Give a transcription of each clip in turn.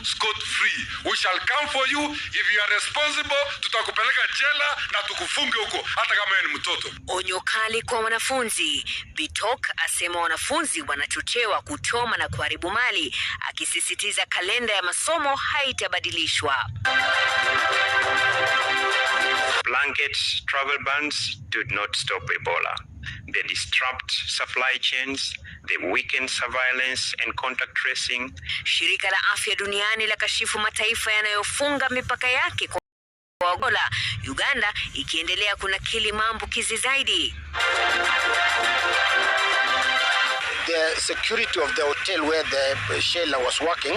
scot free. We shall come for you. If you are responsible, tutakupeleka jela na tukufunge huko hata kama ni mtoto. Onyo kali kwa wanafunzi. Bitok asema wanafunzi wanachochewa kuchoma na kuharibu mali, akisisitiza kalenda ya masomo haitabadilishwa. Blanket travel bans did not stop Ebola. They disrupt supply chains, they weaken surveillance and contact tracing. Shirika la Afya Duniani la kashifu mataifa yanayofunga mipaka yake kwa Ebola, Uganda ikiendelea kunakili maambukizi zaidi. The security of the hotel where the Sheila was working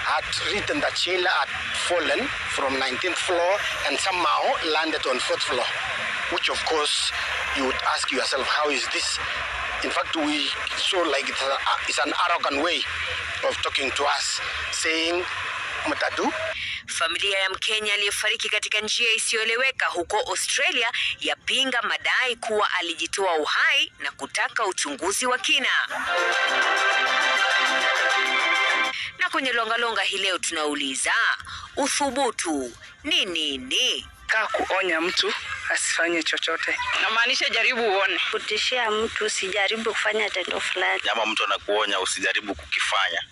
had written that Sheila had fallen from 19th floor and somehow landed on 4th floor, which of course you would ask yourself, how is this? In fact, we saw like it's an arrogant way of talking to us, saying, Matadu. Familia ya Mkenya aliyefariki katika njia isiyoeleweka huko Australia yapinga madai kuwa alijitoa uhai na kutaka uchunguzi wa kina. Na kwenye longa hii leo tunauliza, uthubutu ni nini? Kaa kuonya mtu asifanye chochote. Namaanisha jaribu uone. Kutishia mtu usijaribu kufanya tendo fulani. Kama mtu anakuonya usijaribu kukifanya.